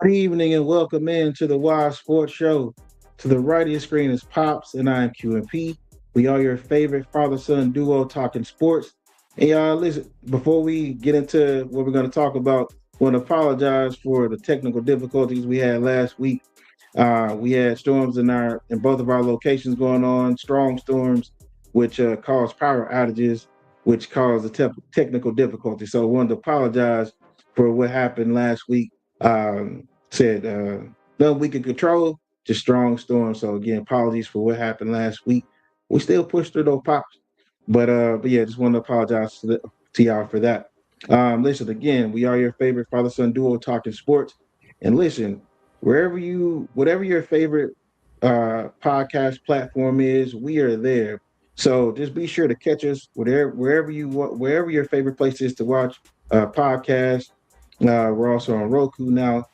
Good evening and welcome in to the Wild Sports Show. To the right of your screen is Pops and I am QMP. We are your favorite father-son duo talking sports. And y'all, listen, before we get into what we're going to talk about, I want to apologize for the technical difficulties we had last week. We had storms in both of our locations going on, strong storms, which caused power outages, which caused the technical difficulty. So I wanted to apologize for what happened last week. Said nothing we can control, just strong storms. So again, apologies for what happened last week. We still pushed through those pops, but yeah, just want to apologize to y'all for that. Listen, again, we are your favorite father son duo talking sports, and listen, whatever your favorite podcast platform is, we are there. So just be sure to catch us wherever your favorite place is to watch podcasts. We're also on Roku now.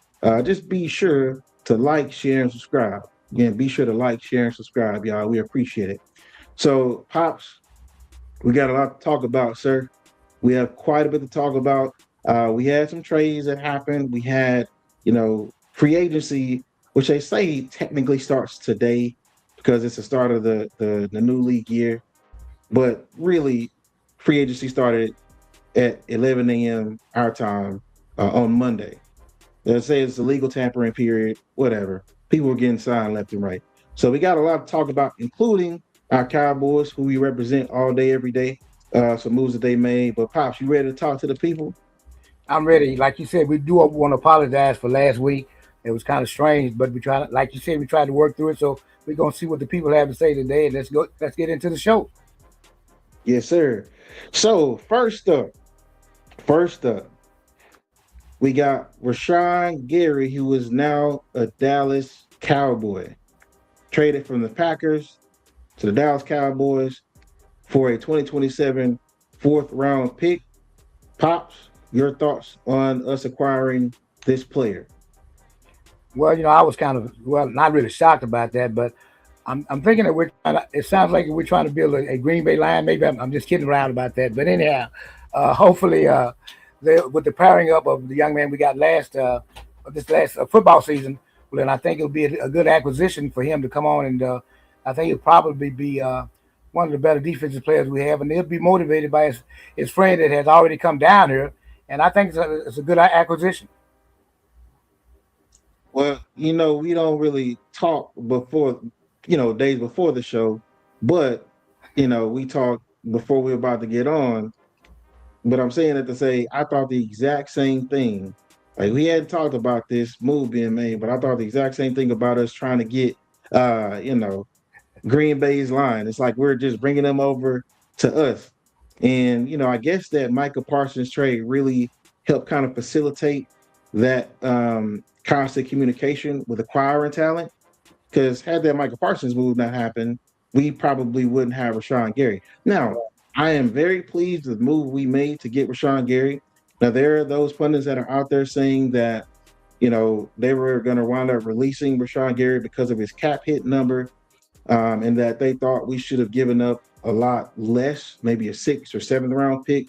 Just be sure to like, share, and subscribe. Again, be sure to like, share, and subscribe, y'all. We appreciate it. So, Pops, we got a lot to talk about, sir. We have quite a bit to talk about. We had some trades that happened. We had, free agency, which they say technically starts today because it's the start of the new league year. But really, free agency started at 11 a.m. our time on Monday. They'll say it's a legal tampering period, whatever. People are getting signed left and right. So we got a lot to talk about, including our Cowboys, who we represent all day, every day. Some moves that they made. But Pops, you ready to talk to the people? I'm ready. Like you said, we do want to apologize for last week. It was kind of strange, but we tried, like you said, we tried to work through it. So we're gonna see what the people have to say today, and let's go. Let's get into the show. Yes, sir. So first up, we got Rashawn Gary, who is now a Dallas Cowboy, traded from the Packers to the Dallas Cowboys for a 2027 fourth round pick. Pops, your thoughts on us acquiring this player? Well, I was kind of not really shocked about that, but I'm thinking that it sounds like we're trying to build a Green Bay line. Maybe I'm just kidding around about that, but anyhow, hopefully, with the pairing up of the young man we got this last football season, well, then I think it'll be a good acquisition for him to come on, and I think he'll probably be one of the better defensive players we have, and he'll be motivated by his friend that has already come down here, and I think it's a good acquisition. Well, we don't really talk before, days before the show, but, we talked before we were about to get on. But I'm saying that to say, I thought the exact same thing. Like, we hadn't talked about this move being made, but I thought the exact same thing about us trying to get, uh, you know, Green Bay's line. It's like we're just bringing them over to us. And, I guess that Micah Parsons trade really helped kind of facilitate that constant communication with acquiring talent. Because had that Micah Parsons move not happened, we probably wouldn't have Rashawn Gary. Now, I am very pleased with the move we made to get Rashawn Gary. Now, there are those pundits that are out there saying that, they were going to wind up releasing Rashawn Gary because of his cap hit number, and that they thought we should have given up a lot less, maybe a sixth or seventh round pick.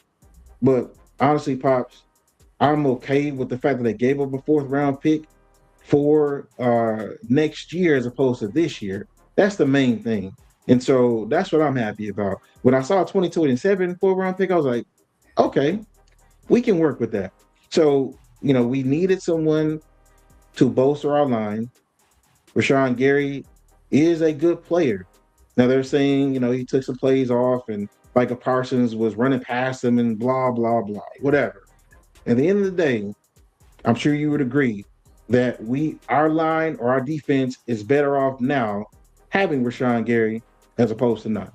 But honestly, Pops, I'm okay with the fact that they gave up a fourth round pick for next year as opposed to this year. That's the main thing. And so that's what I'm happy about. When I saw 2027 fourth round pick, I was like, okay, we can work with that. So, we needed someone to bolster our line. Rashawn Gary is a good player. Now they're saying, he took some plays off and Micah Parsons was running past him and blah, blah, blah, whatever. At the end of the day, I'm sure you would agree that our line or our defense is better off now having Rashawn Gary as opposed to not.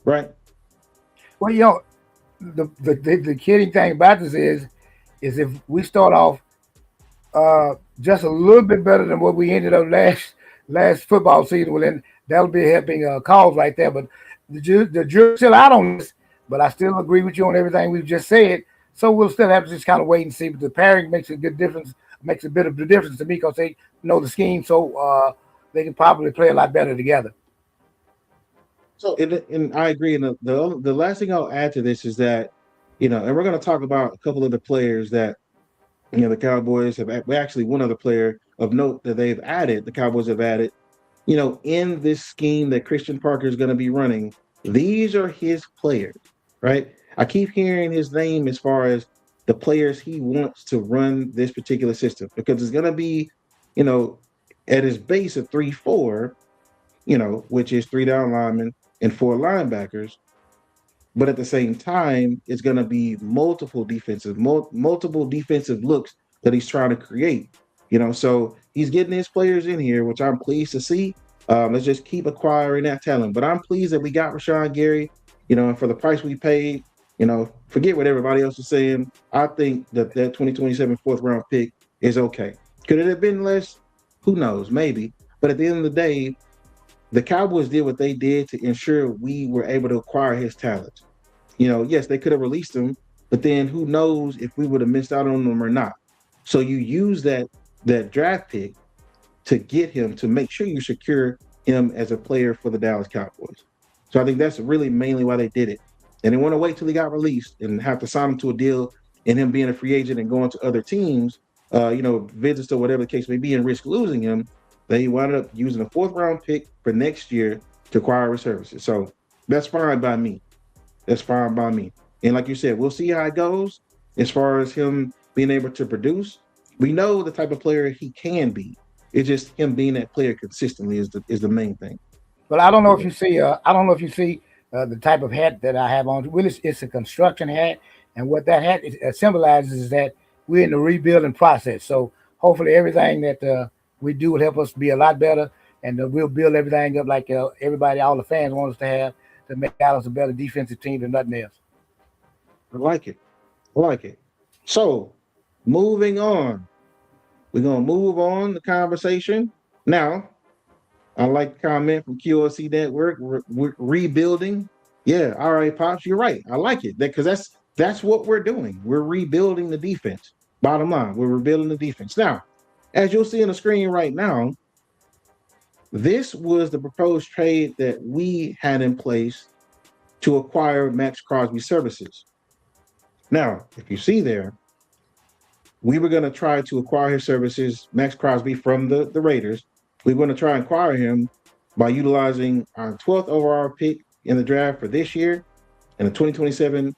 Right? Well, the kidding thing about this is if we start off just a little bit better than what we ended up last football season, well then that'll be helping cause right there. But the jury's still out on this. But I still agree with you on everything we've just said. So we'll still have to just kind of wait and see. But the pairing makes a good difference. Makes a bit of the difference to me because they know the scheme, so they can probably play a lot better together. So, and I agree. And the last thing I'll add to this is that, and we're going to talk about a couple of the players that The Cowboys have actually one other player of note that they've added. The Cowboys have added, in this scheme that Christian Parker is going to be running. These are his players, right? I keep hearing his name as far as the players he wants to run this particular system because it's going to be, at his base of 3-4, which is 3 down linemen and 4 linebackers. But at the same time, it's going to be multiple defensive looks that he's trying to create. So he's getting his players in here, which I'm pleased to see. Let's just keep acquiring that talent. But I'm pleased that we got Rashawn Gary, and for the price we paid, forget what everybody else is saying. I think that 2027 fourth round pick is okay. Could it have been less? Who knows? Maybe. But at the end of the day, the Cowboys did what they did to ensure we were able to acquire his talent. Yes, they could have released him, but then who knows if we would have missed out on him or not. So you use that draft pick to get him, to make sure you secure him as a player for the Dallas Cowboys. So I think that's really mainly why they did it. And they want to wait till he got released and have to sign him to a deal and him being a free agent and going to other teams, visits or whatever the case may be, and risk losing him. They wound up using a fourth round pick for next year to acquire his services. So that's fine by me. That's fine by me. And like you said, we'll see how it goes as far as him being able to produce. We know the type of player he can be. It's just him being that player consistently is the main thing. Well, I don't know if you see. The type of hat that I have on. Well, it's a construction hat, and what that hat symbolizes is that we're in the rebuilding process. So hopefully, everything that we do will help us be a lot better, and we'll build everything up like everybody, all the fans want us to have to make Dallas a better defensive team than nothing else. I like it. I like it. So, moving on. We're going to move on the conversation. Now, I like the comment from QLC Network. We're rebuilding. Yeah, all right, Pops, you're right. I like it because that's what we're doing. We're rebuilding the defense. Bottom line, we're rebuilding the defense. Now, as you'll see on the screen right now, this was the proposed trade that we had in place to acquire Maxx Crosby services. Now, if you see there, we were going to try to acquire his services, Maxx Crosby, from the Raiders. We're going to try and acquire him by utilizing our 12th overall pick in the draft for this year and a 2027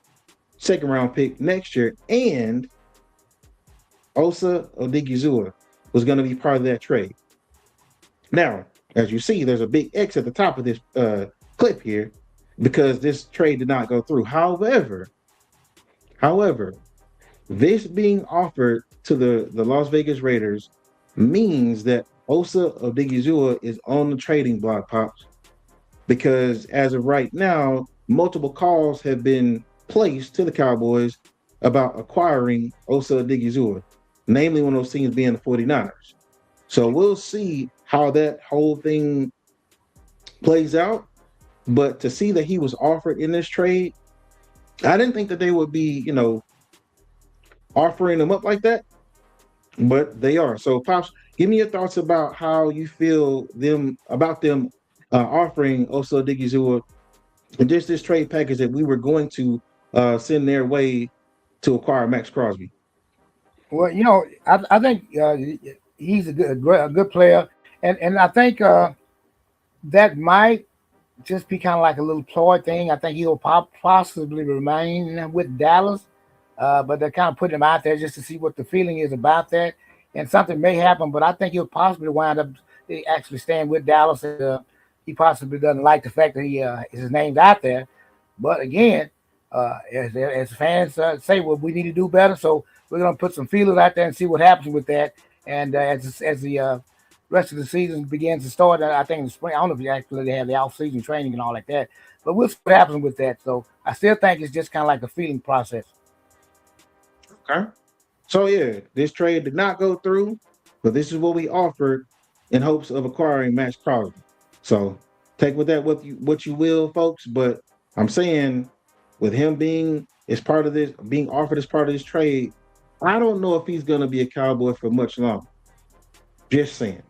second round pick next year. And Osa Odighizuwa was going to be part of that trade. Now, as you see, there's a big X at the top of this clip here because this trade did not go through. However, this being offered to the Las Vegas Raiders means that Osa Odighizuwa is on the trading block, Pops, because as of right now, multiple calls have been placed to the Cowboys about acquiring Osa Odighizuwa, namely one of those teams being the 49ers. So we'll see how that whole thing plays out. But to see that he was offered in this trade, I didn't think that they would be, offering him up like that, but they are. So, Pops, give me your thoughts about how you feel about them offering Osa Odighizuwa and just this trade package that we were going to send their way to acquire Maxx Crosby. Well, I think he's a good player, and I think that might just be kind of like a little ploy thing. I think he'll possibly remain with Dallas, but they're kind of putting him out there just to see what the feeling is about that. And something may happen, but I think he'll possibly wind up actually staying with Dallas. He possibly doesn't like the fact that his name's out there. But again, as fans say, well, we need to do better. So we're going to put some feelers out there and see what happens with that. And as the rest of the season begins to start, I think in the spring, I don't know if you actually have the off-season training and all like that. But we'll see what happens with that. So I still think it's just kind of like a feeling process. Okay. So, yeah, this trade did not go through, but this is what we offered in hopes of acquiring Maxx Crosby. So take with that what you will, folks. But I'm saying with him being offered as part of this trade, I don't know if he's going to be a Cowboy for much longer. Just saying.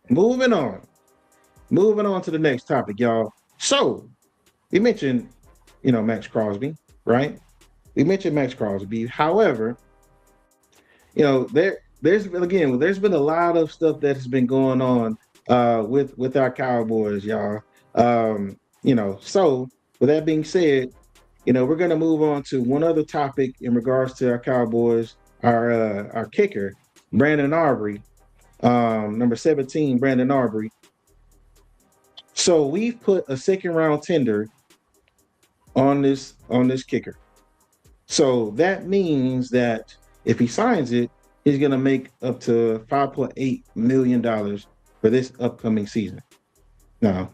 Moving on to the next topic, y'all. So we mentioned, Maxx Crosby, right? We mentioned Maxx Crosby. However, there's been a lot of stuff that has been going on with our Cowboys, y'all. So with that being said, we're gonna move on to one other topic in regards to our Cowboys, our kicker, Brandon Aubrey, number 17, Brandon Aubrey. So we've put a second round tender on this kicker. So that means that if he signs it, he's going to make up to $5.8 million for this upcoming season. Now,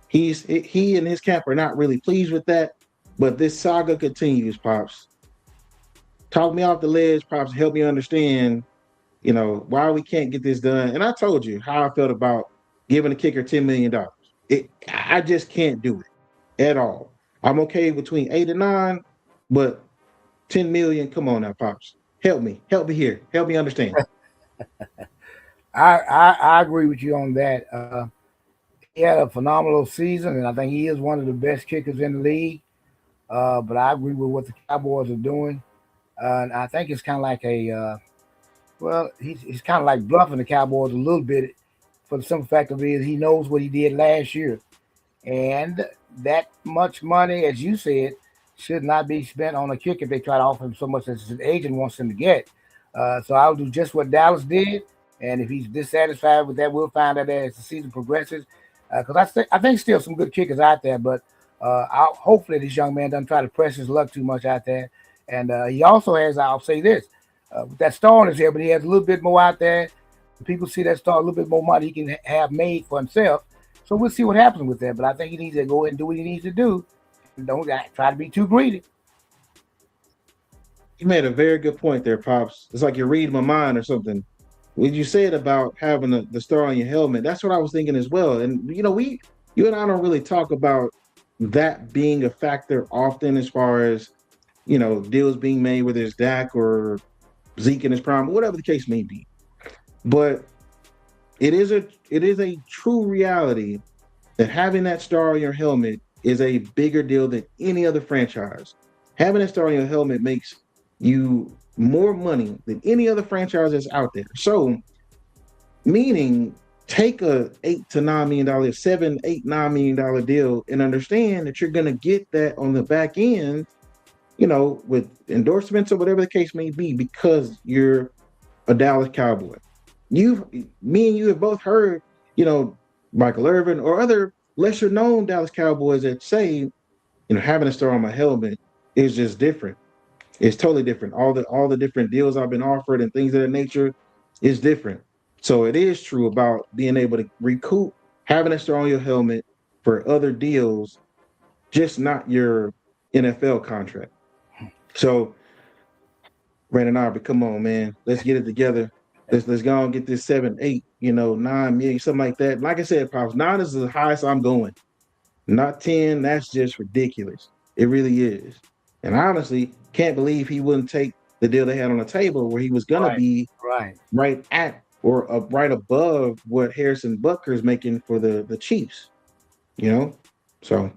he and his camp are not really pleased with that, but this saga continues, Pops. Talk me off the ledge, Pops. Help me understand, why we can't get this done. And I told you how I felt about giving the kicker $10 million. I just can't do it at all. I'm okay between 8 and 9, but 10 million, come on now, Pops. Help me here. Help me understand. I agree with you on that. He had a phenomenal season, and I think he is one of the best kickers in the league. But I agree with what the Cowboys are doing. And I think it's kind of like he's kind of like bluffing the Cowboys a little bit for the simple fact of it is he knows what he did last year. And that much money, as you said, should not be spent on a kick if they try to offer him so much as his agent wants him to get. So I'll do just what Dallas did. And if he's dissatisfied with that, we'll find out as the season progresses. Because I think still some good kickers out there, but hopefully this young man doesn't try to press his luck too much out there. And he also has, I'll say this, with that star in his head, but he has a little bit more out there. People see that star, a little bit more money he can have made for himself. So we'll see what happens with that. But I think he needs to go ahead and do what he needs to do. And don't try to be too greedy. You made a very good point there, Pops. It's like you're reading my mind or something. When you said about having the star on your helmet, that's what I was thinking as well. And you and I don't really talk about that being a factor often as far as deals being made, whether it's Dak or Zeke in his prime, whatever the case may be. But it is a true reality that having that star on your helmet is a bigger deal than any other franchise. Having that star on your helmet makes you more money than any other franchise that's out there. So, meaning take a $8 to $9 million, $7, $8, $9 million deal, and understand that you're gonna get that on the back end, with endorsements or whatever the case may be, because you're a Dallas Cowboy. Me and you have both heard, Michael Irvin or other lesser known Dallas Cowboys that say, having a star on my helmet is just different. It's totally different. All the different deals I've been offered and things of that nature is different. So it is true about being able to recoup having a star on your helmet for other deals, just not your NFL contract. So Brandon Aubrey, come on, man. Let's get it together. Let's go and get this 7, 8, 9 million, something like that. Like I said, Pops, 9 is the highest I'm going. Not 10. That's just ridiculous. It really is. And I honestly can't believe he wouldn't take the deal they had on the table where he was gonna be right at or right above what Harrison Butker is making for the Chiefs. So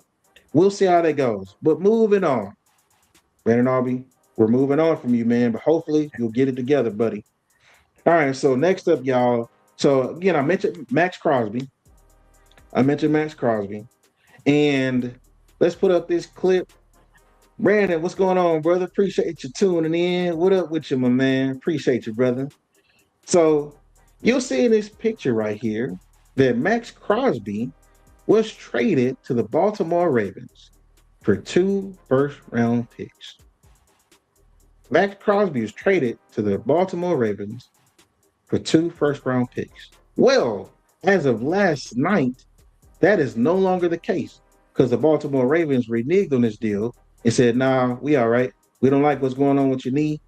we'll see how that goes. But moving on, Brandon Aubrey, we're moving on from you, man. But hopefully you'll get it together, buddy. All right, so next up, y'all. So again, I mentioned Max Crosby. And let's put up this clip. Brandon, what's going on, brother? Appreciate you tuning in. What up with you, my man? Appreciate you, brother. So you'll see in this picture right here that Max Crosby was traded to the Baltimore Ravens for 2 first-round picks. Max Crosby was traded to the Baltimore Ravens for 2 first-round picks. Well, as of last night, that is no longer the case because the Baltimore Ravens reneged on this deal and said, nah, we all right. We don't like what's going on with your knee.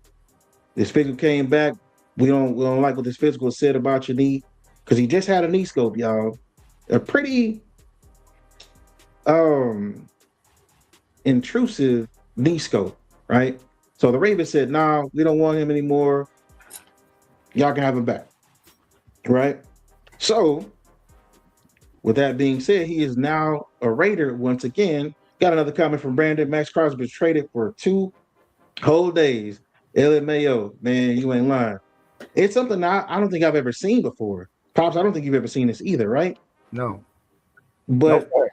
This physical came back. We don't like what this physical said about your knee because he just had a knee scope, y'all. A pretty intrusive knee scope, right? So the Ravens said, nah, we don't want him anymore. Y'all can have him back, right? So with that being said, he is now a Raider once again. Got another comment from Brandon. Max Crosby was traded for 2 whole days. LMAO, man, you ain't lying. It's something I don't think I've ever seen before. Pops, I don't think you've ever seen this either, right? No, no, But sir.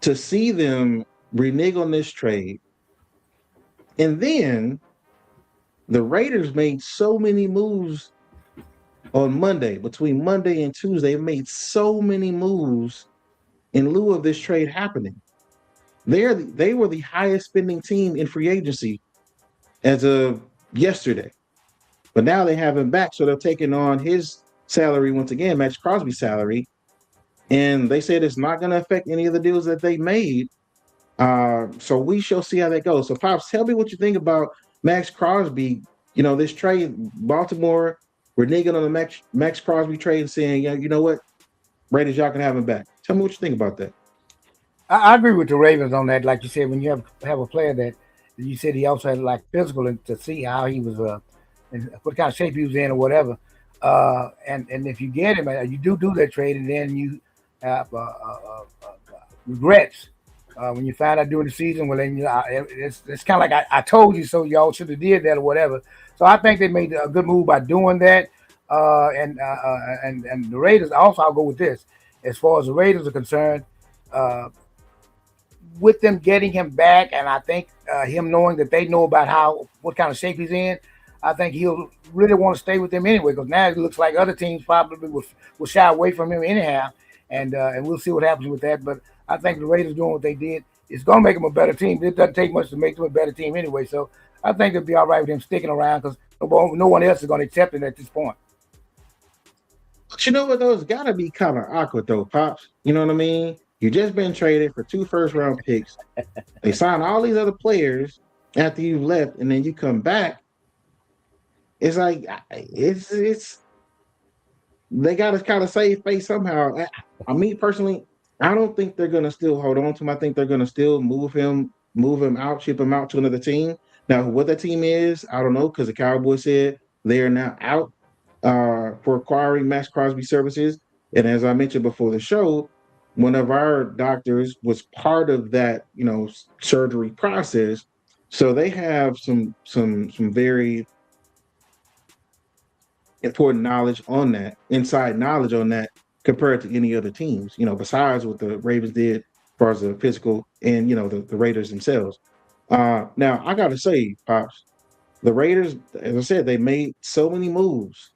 to see them renege on this trade, and then the Raiders made so many moves on Monday, between Monday and Tuesday, made so many moves in lieu of this trade happening. They were the highest spending team in free agency as of yesterday. But now they have him back, so they're taking on his salary once again, Max Crosby's salary. And they said it's not going to affect any of the deals that they made. So we shall see how that goes. So, Pops, tell me what you think about Max Crosby. You know, this trade, Baltimore reneging on the Max Crosby trade and saying, yeah, you know what, Raiders, y'all can have him back. Tell me what you think about that. I agree with the Ravens on that. Like you said, when you have a player that you said he also had like physical and to see how he was, and what kind of shape he was in or whatever. And if you get him, you do that trade, and then you have regrets when you find out during the season. Well, then it's kind of like I told you so. Y'all should have did that or whatever. So I think they made a good move by doing that. And the Raiders also. I'll go with this. As far as the Raiders are concerned, uh, with them getting him back, and I think him knowing that they know about what kind of shape he's in, I think he'll really want to stay with them anyway. Because now it looks like other teams probably will shy away from him anyhow, and we'll see what happens with that. But I think the Raiders doing what they did is going to make them a better team. It doesn't take much to make them a better team anyway. So I think it'll be all right with him sticking around because no one else is going to accept it at this point. But you know what, though? It's got to be kind of awkward, though, Pops. You know what I mean? You just been traded for 2 first-round picks. They signed all these other players after you left, and then you come back. It's like it's they got to kind of save face somehow. Me personally, I don't think they're gonna still hold on to him. I think they're gonna still move him out, ship him out to another team. Now, what that team is, I don't know, because the Cowboys said they are now out for acquiring Max Crosby services. And as I mentioned before the show, one of our doctors was part of that, surgery process. So they have some very important knowledge on that, inside knowledge on that, compared to any other teams, besides what the Ravens did as far as the physical and, the Raiders themselves. Now, I got to say, Pops, the Raiders, as I said, they made so many moves.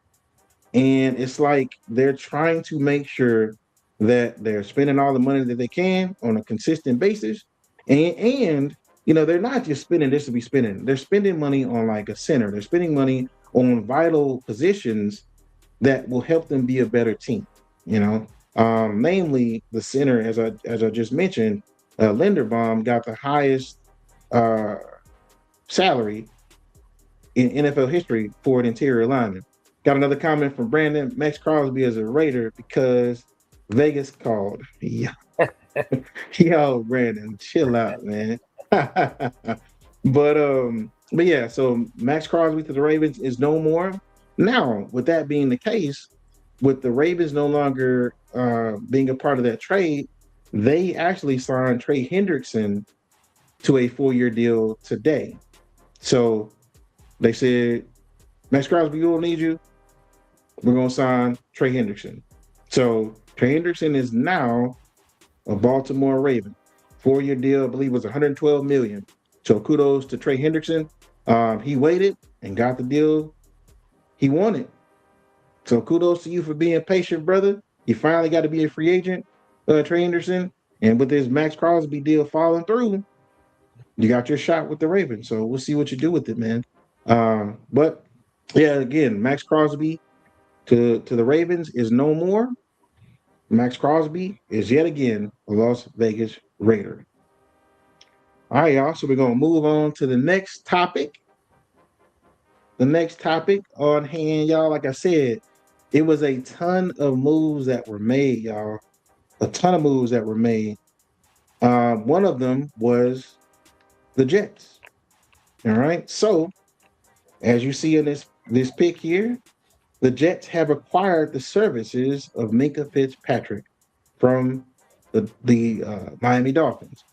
And it's like they're trying to make sure that they're spending all the money that they can on a consistent basis. And they're not just spending this to be spending. They're spending money on like a center. They're spending money on vital positions that will help them be a better team. Namely the center, as I just mentioned, Linderbaum got the highest uh, salary in NFL history for an interior lineman. Got another comment from Brandon. Max Crosby as a Raider because Vegas called. Yeah. Yo, Brandon, chill out, man. But yeah, so Max Crosby to the Ravens is no more. Now, with that being the case, with the Ravens no longer being a part of that trade, they actually signed Trey Hendrickson to a 4-year deal today. So they said, Max Crosby, we will need you. We're going to sign Trey Hendrickson. So Trey Hendrickson is now a Baltimore Raven. 4-year deal, I believe, was $112 million. So kudos to Trey Hendrickson. He waited and got the deal he wanted. So kudos to you for being patient, brother. You finally got to be a free agent, Trey Hendrickson. And with this Max Crosby deal falling through, you got your shot with the Ravens. So we'll see what you do with it, man. But yeah, again, Max Crosby to the Ravens is no more. Max Crosby is yet again a Las Vegas Raider. All right, y'all. So we're going to move on to the next topic. The next topic on hand, y'all, like I said, it was a ton of moves that were made, y'all. A ton of moves that were made. One of them was the Jets. All right. So as you see in this pick here, the Jets have acquired the services of Minkah Fitzpatrick from the Miami Dolphins.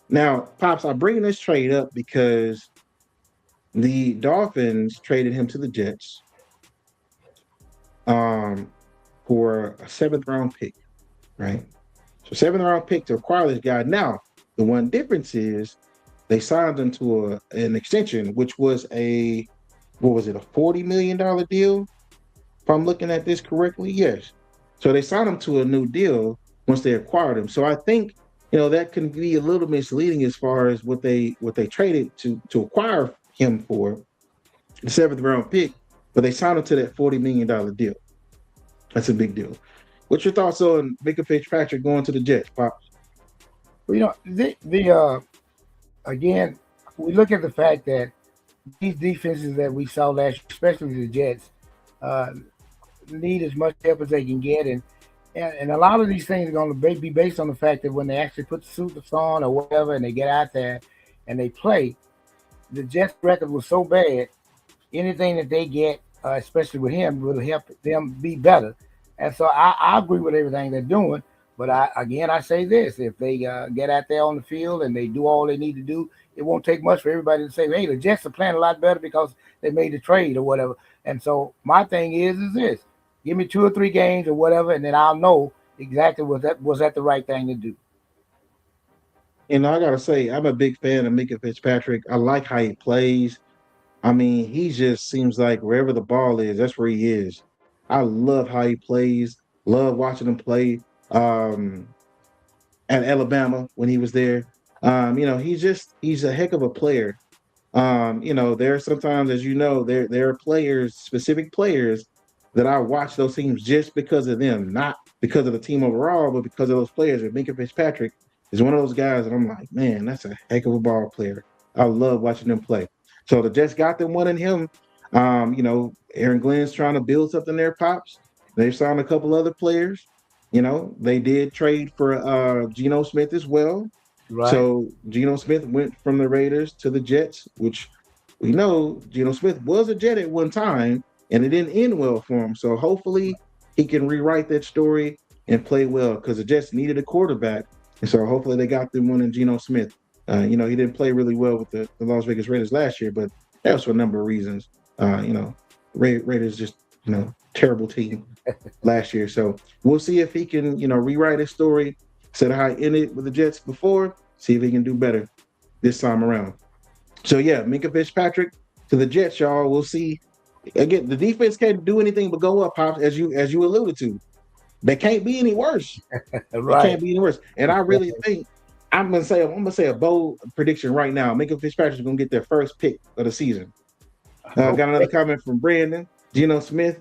Now, Pops, I'm bringing this trade up because The Dolphins traded him to the Jets for a 7th-round pick, right? So 7th-round pick to acquire this guy. Now, the one difference is they signed him to an extension, which was a $40 million deal? If I'm looking at this correctly, yes. So they signed him to a new deal once they acquired him. So I think that can be a little misleading as far as what they traded to acquire him for, the 7th-round pick, but they signed him to that $40 million deal. That's a big deal. What's your thoughts on Minka Fitzpatrick going to the Jets, Pops? Well, again, we look at the fact that these defenses that we saw last year, especially the Jets, need as much help as they can get, and a lot of these things are going to be based on the fact that when they actually put the suits on or whatever, and they get out there and they play, the Jets' record was so bad. Anything that they get, especially with him, will help them be better. And so I agree with everything they're doing. But I say this: if they get out there on the field and they do all they need to do, it won't take much for everybody to say, "Hey, the Jets are playing a lot better because they made the trade or whatever." And so my thing is this: give me 2 or 3 games or whatever, and then I'll know exactly was that the right thing to do. And I gotta say, I'm a big fan of Minka Fitzpatrick. I like how he plays. I mean, he just seems like wherever the ball is, that's where he is. I love how he plays. Love watching him play at Alabama when he was there. He's a heck of a player. There are sometimes, as there are players, specific players that I watch those teams just because of them, not because of the team overall, but because of those players. And Minka Fitzpatrick is one of those guys that I'm like, man, that's a heck of a ball player. I love watching them play. So the Jets got them one in him. Aaron Glenn's trying to build something there, Pops. They've signed a couple other players. They did trade for Geno Smith as well. Right. So Geno Smith went from the Raiders to the Jets, which we know Geno Smith was a Jet at one time, and it didn't end well for him. So hopefully he can rewrite that story and play well, because the Jets needed a quarterback. And so hopefully they got them one in Geno Smith. He didn't play really well with the Las Vegas Raiders last year, but that was for a number of reasons. Raiders just, terrible team last year. So we'll see if he can, rewrite his story, instead of how he ended with the Jets before, see if he can do better this time around. So yeah, Minka Fitzpatrick to the Jets, y'all. We'll see. Again, the defense can't do anything but go up, Pops, as you alluded to. They can't be any worse. Right. They can't be any worse. And I really think I'm gonna say a bold prediction right now. Minka Fitzpatrick's gonna get their first pick of the season. Got another comment from Brandon. Geno Smith,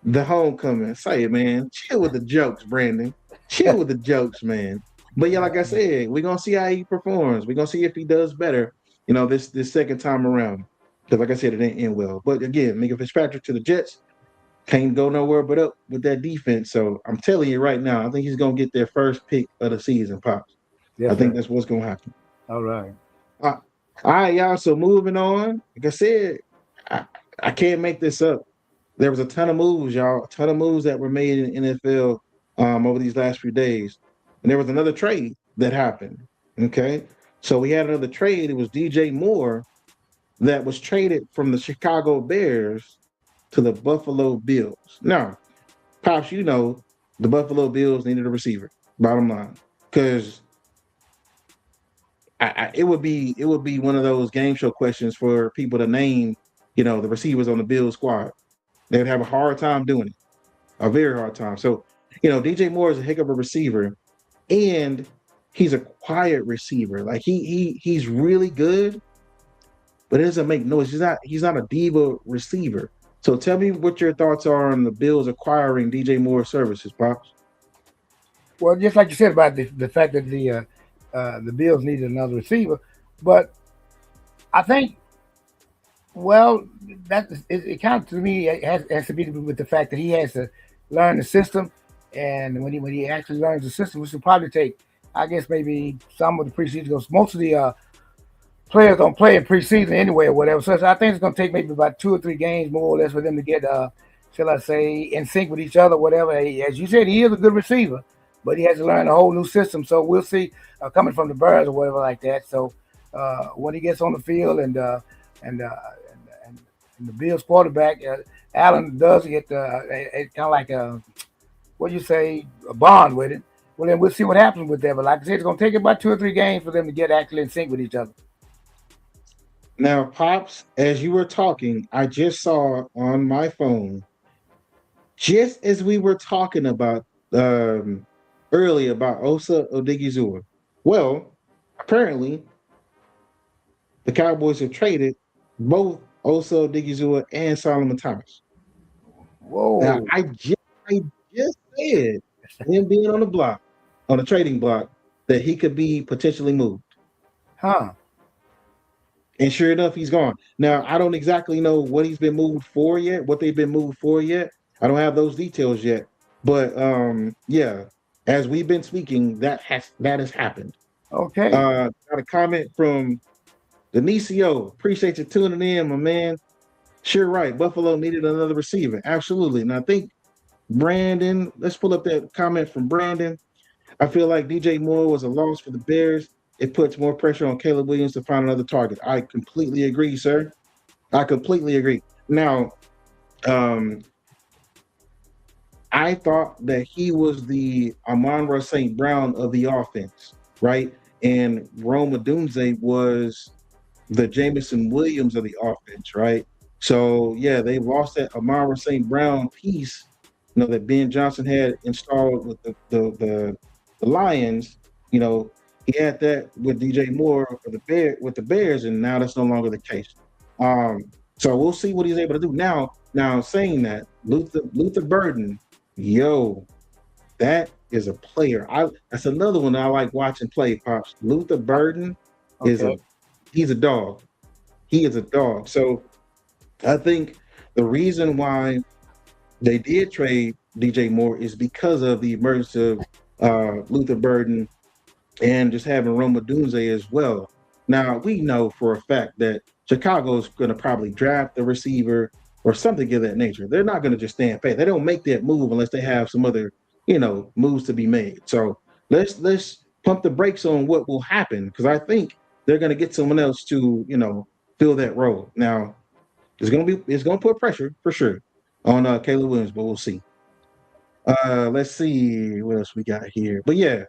the homecoming. Say it, man. Chill with the jokes, Brandon. Chill with the jokes, man. But yeah, like I said, we're gonna see how he performs. We're gonna see if he does better, this second time around. Because like I said, it didn't end well. But again, Minka Fitzpatrick to the Jets can't go nowhere but up with that defense. So I'm telling you right now, I think he's gonna get their first pick of the season, Pops. Yes, I think that's what's gonna happen. All right. All right, y'all. So moving on. Like I said, I can't make this up. There was a ton of moves, y'all. A ton of moves that were made in NFL over these last few days. And there was another trade that happened. Okay. So we had another trade. It was DJ Moore that was traded from the Chicago Bears to the Buffalo Bills. Now, Pops, the Buffalo Bills needed a receiver, bottom line. Because it would be one of those game show questions for people to name, the receivers on the Bills squad. They would have a hard time doing it, a very hard time. So, DJ Moore is a heck of a receiver, and he's a quiet receiver. Like he's really good, but it doesn't make noise. He's not a diva receiver. So tell me what your thoughts are on the Bills acquiring DJ Moore's services, Pops. Well, just like you said about the fact that the Bills needed another receiver, but I think, well, it kind of, to me, it has to be with the fact that he has to learn the system, and when he actually learns the system, which will probably take, I guess, maybe some of the preseason, because most of the players don't play in preseason anyway or whatever. So I think it's going to take maybe about 2 or 3 games more or less for them to get, shall I say, in sync with each other, whatever. As you said, he is a good receiver, but he has to learn a whole new system. So we'll see coming from the Bears or whatever like that. So when he gets on the field and And the Bills quarterback, Allen does get kind of like a what do you say, a bond with it. Well, then we'll see what happens with that. But like I said, it's going to take about 2 or 3 games for them to get actually in sync with each other. Now, Pops, as you were talking, I just saw on my phone, just as we were talking about earlier about Osa Odigizua. Well, apparently the Cowboys have traded both Osa Odigizua and Solomon Thomas. Now, Whoa. I just said him being on the block, on the trading block, that he could be potentially moved. Huh. And sure enough, he's gone. Now, I don't exactly know what he's been moved for yet, what they've been moved for yet. I don't have those details yet. But yeah, as we've been speaking, that has happened. Okay. Got a comment from Denicio. Appreciate you tuning in, my man. Sure, right. Buffalo needed another receiver. Absolutely. And I think Brandon, let's pull up that comment from Brandon. I feel like DJ Moore was a loss for the Bears. It puts more pressure on Caleb Williams to find another target. I completely agree, sir. I completely agree. Now, um, I thought that he was the Amon-Ra St. Brown of the offense, right? And Rome Odunze was the Jameson Williams of the offense, right? So yeah, they lost that Amon-Ra St. Brown piece, that Ben Johnson had installed with the Lions. He had that with DJ Moore for the Bears, and now that's no longer the case. So we'll see what he's able to do. Now saying that, Luther Burden, yo, that is a player. That's another one I like watching play, Pops. Luther Burden he's a dog. He is a dog. So I think the reason why they did trade DJ Moore is because of the emergence of Luther Burden and just having Rome Odunze as well. Now, we know for a fact that Chicago is going to probably draft a receiver or something of that nature. They're not going to just stand pat. They don't make that move unless they have some other, moves to be made. So let's pump the brakes on what will happen, because I think they're going to get someone else to, fill that role. Now, it's going to put pressure for sure on Caleb Williams, but we'll see. Let's see what else we got here. But yeah,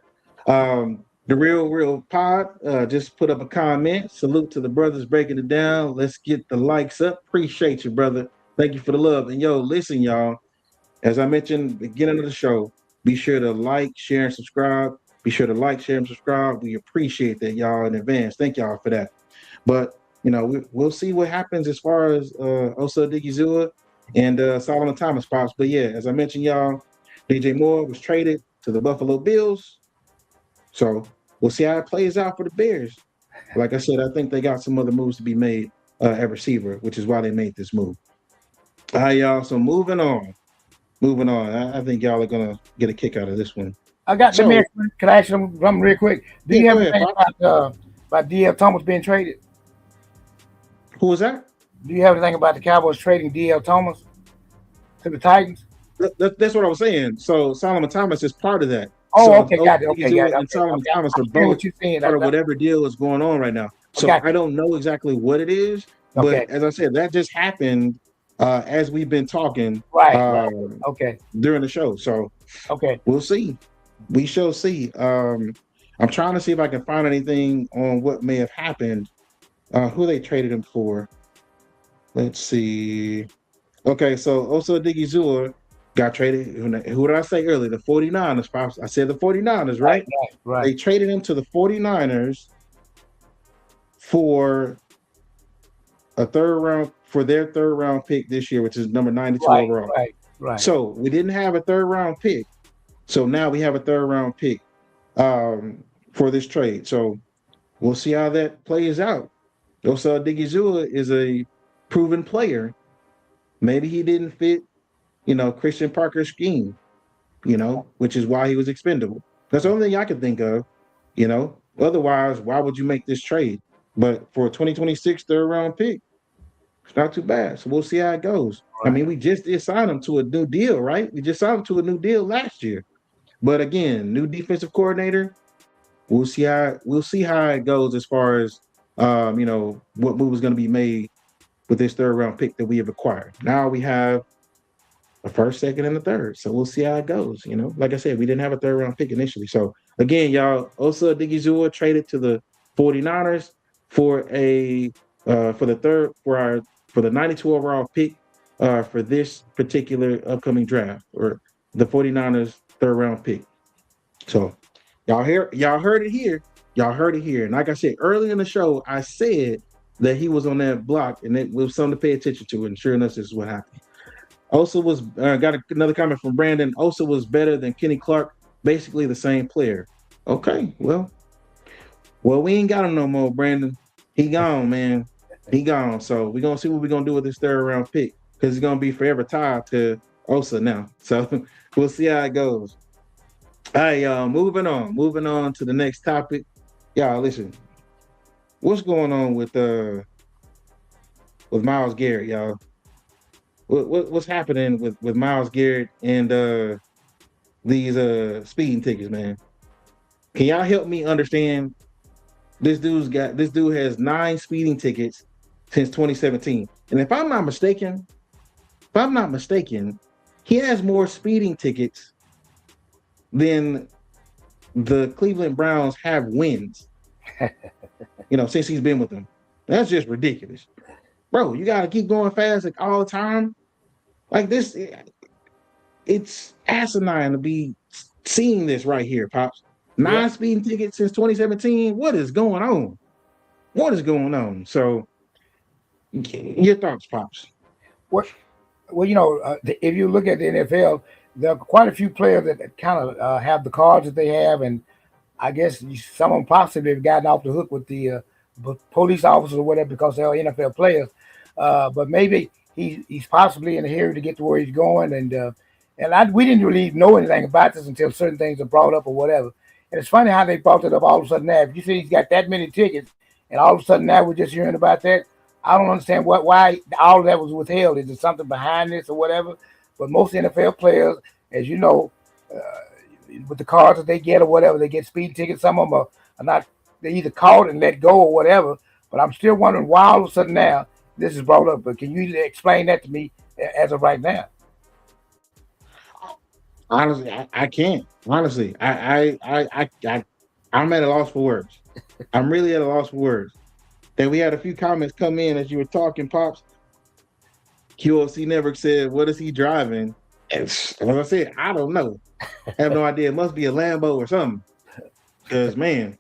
the real pod just put up a comment. Salute to the brothers breaking it down. Let's get the likes up. Appreciate you, brother. Thank you for the love. And yo, listen, y'all. As I mentioned beginning of the show, be sure to like, share, and subscribe. Be sure to like, share, and subscribe. We appreciate that, y'all, in advance. Thank y'all for that. But we'll see what happens as far as Osa Odigizua and Solomon Thomas Pops. But yeah, as I mentioned, y'all, DJ Moore was traded to the Buffalo Bills. So we'll see how it plays out for the Bears. Like I said, I think they got some other moves to be made at receiver, which is why they made this move. All right, y'all. So moving on. I think y'all are gonna get a kick out of this one. Can I ask you something real quick? Do you have anything about DL Thomas being traded? Who was that? Do you have anything about the Cowboys trading DL Thomas to the Titans? That's what I was saying. So Solomon Thomas is part of that. Oh, so okay, got it. Okay, and Solomon Thomas are both part of whatever deal is going on right now. So I don't know exactly what it is, but as I said, that just happened as we've been talking during the show. So we'll see. We shall see. I'm trying to see if I can find anything on what may have happened. Who they traded him for. Let's see. Okay, so Osa Odigizua got traded. Who did I say earlier? The 49ers, Pops. I said the 49ers, right? Right. They traded him to the 49ers for their third round pick this year, which is number 92 overall. Right. So we didn't have a third round pick. So now we have a third round pick for this trade. So we'll see how that plays out. Osa Odigizua is a proven player. Maybe he didn't fit, Christian Parker's scheme, which is why he was expendable. That's the only thing I could think of, Otherwise, why would you make this trade? But for a 2026 third round pick, it's not too bad. So we'll see how it goes. Right. I mean, we just did sign him to a new deal, right? We just signed him to a new deal last year. But again, new defensive coordinator. We'll see how it goes as far as what move is going to be made with this third round pick that we have acquired. Now we have a first, second, and a third. So we'll see how it goes. Like I said, we didn't have a third round pick initially. So again, y'all, Osa Odighizuwa traded to the 49ers for the 92 overall pick for this particular upcoming draft, or the 49ers third round pick. So y'all heard it here. Y'all heard it here. And like I said early in the show, I said that he was on that block and it was something to pay attention to. And sure enough, this is what happened. Osa was got another comment from Brandon. Osa was better than Kenny Clark, basically the same player. Okay, well, we ain't got him no more, Brandon. He gone, man. He gone. So we're gonna see what we're gonna do with this third round pick, because it's gonna be forever tied to Osa now. So we'll see how it goes. All right, y'all. Moving on to the next topic. Y'all, listen. What's going on with Myles Garrett, y'all? What's happening with Myles Garrett and these speeding tickets, man? Can y'all help me understand? This dude has 9 speeding tickets since 2017, and if I'm not mistaken, he has more speeding tickets than the Cleveland Browns have wins. Since he's been with them. That's just ridiculous. Bro, you got to keep going fast like all the time. Like this, it's asinine to be seeing this right here, Pops. 9 speeding tickets since 2017. What is going on? So, your thoughts, Pops? Well, if you look at the NFL, there are quite a few players that kind of have the cards that they have, and I guess some of them possibly have gotten off the hook with the police officers or whatever because they're NFL players. But maybe he's possibly in a hurry to get to where he's going, and we didn't really know anything about this until certain things are brought up or whatever. And it's funny how they brought it up all of a sudden now. If you say he's got that many tickets, and all of a sudden now we're just hearing about that, I don't understand why all of that was withheld. Is there something behind this or whatever? But most NFL players, as you know, with the cars that they get or whatever, they get speed tickets. Some of them are not, they either caught and let go or whatever. But I'm still wondering why all of a sudden now this is brought up. But can you explain that to me as of right now? Honestly, I can't. Honestly, I'm at a loss for words. I'm really at a loss for words. Then we had a few comments come in as you were talking, Pops. QOC Network said, "What is he driving?" And as I said, I don't know. I have no idea. It must be a Lambo or something. Because, man,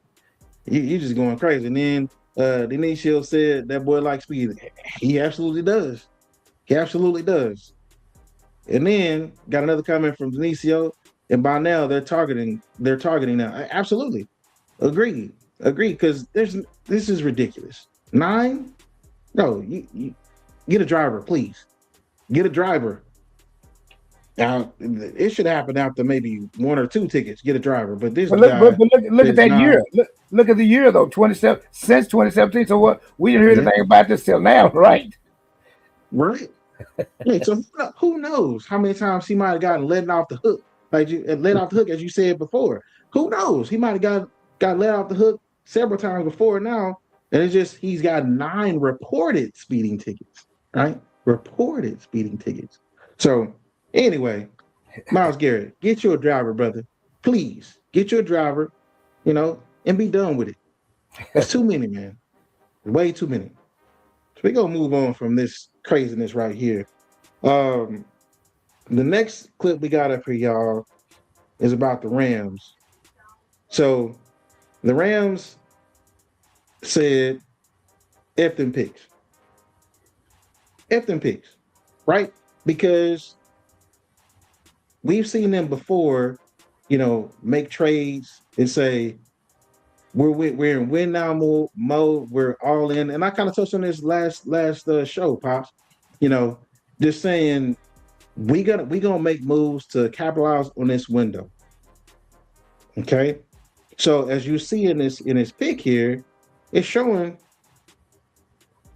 you just going crazy. And then Denisio said that boy likes speed. He absolutely does. And then got another comment from Denisio, and by now they're targeting now. Absolutely. Agreed. Because this is ridiculous. 9? No, you get a driver, please. Get a driver. Now it should happen after maybe 1 or 2 tickets. Get a driver, but this. But look at that year. Look at the year though. 27 since 2017. So what? We didn't hear anything about this till now, right? Right. Yeah, so who knows how many times he might have gotten let off the hook, as you said before. Who knows? He might have got let off the hook several times before now, and it's just he's got 9 reported speeding tickets, right? Reported speeding tickets. So anyway, Myles Garrett, get you a driver, brother. Please get you a driver, and be done with it. That's too many, man. Way too many. So we're gonna move on from this craziness right here. The next clip we got up for y'all is about the Rams. So the Rams said F them picks, right? Because we've seen them before, make trades and say we're in win now mode. We're all in, and I kind of touched on this last show, Pops. Just saying we gonna make moves to capitalize on this window. Okay, so as you see in this pick here, it's showing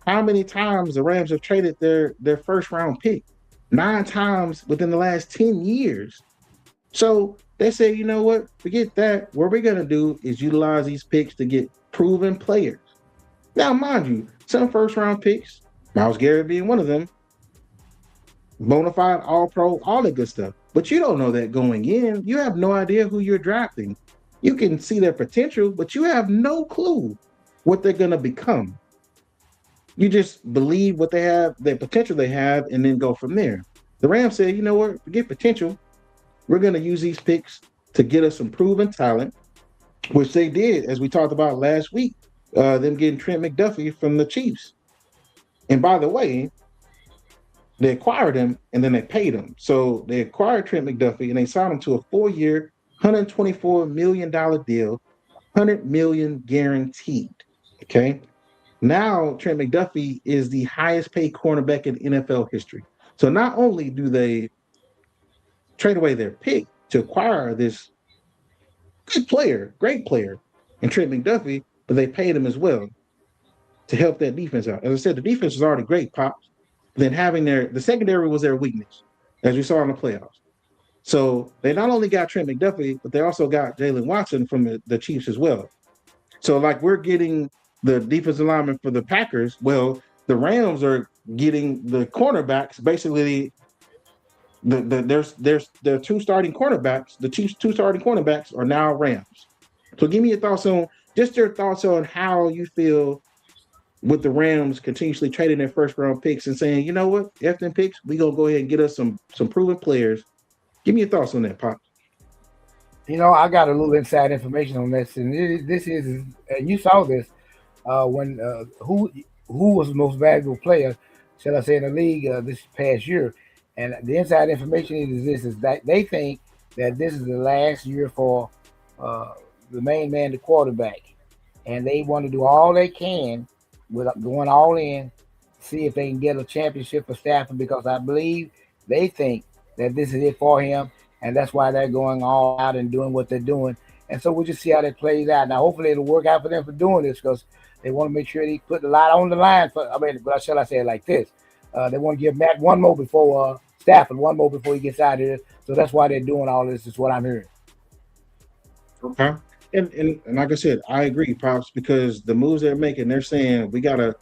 how many times the Rams have traded their first round pick. 9 times within the last 10 years. So they say, you know what? Forget that. What we're going to do is utilize these picks to get proven players. Now, mind you, some first round picks Myles Garrett being one of them, bona fide, all pro, all that good stuff. But you don't know that going in. You have no idea who you're drafting. You can see their potential, but you have no clue what they're going to become. You just believe what they have, the potential they have, and then go from there. The Rams said, you know what, forget potential. We're going to use these picks to get us some proven talent, which they did, as we talked about last week, them getting Trent McDuffie from the Chiefs. And by the way, they acquired him and then they paid him. So they acquired Trent McDuffie and they signed him to a 4-year, $124 million deal, $100 million guaranteed. Okay. Now Trent McDuffie is the highest paid cornerback in NFL history. So not only do they trade away their pick to acquire this good player, great player, and Trent McDuffie, but they paid him as well to help that defense out. As I said, the defense was already great, Pops. Then having the secondary was their weakness, as we saw in the playoffs. So they not only got Trent McDuffie, but they also got Jalen Watson from the Chiefs as well. So like we're getting the defensive lineman for the Packers. Well, the Rams are getting the cornerbacks. Basically, there's two starting cornerbacks. The Chiefs' two starting cornerbacks are now Rams. So give me your thoughts on how you feel with the Rams continuously trading their first round picks and saying, you know what, F them picks, we gonna go ahead and get us some proven players. Give me your thoughts on that, Pop. You know, I got a little inside information on this, and this is, and you saw this when who was the most valuable player, shall I say, in the league this past year. And the inside information is that they think that this is the last year for the main man, the quarterback, and they want to do all they can with going all in, see if they can get a championship for Stafford, because I believe they think that this is it for him, and that's why they're going all out and doing what they're doing. And so we'll just see how that plays out. Now, hopefully, it'll work out for them for doing this, because they want to make sure they put a lot on the line. But shall I say it like this? They want to give Matt one more before Stafford, one more before he gets out of here. So that's why they're doing all this, is what I'm hearing. Okay. And like I said, I agree, Pops, because the moves they're making, they're saying we gotta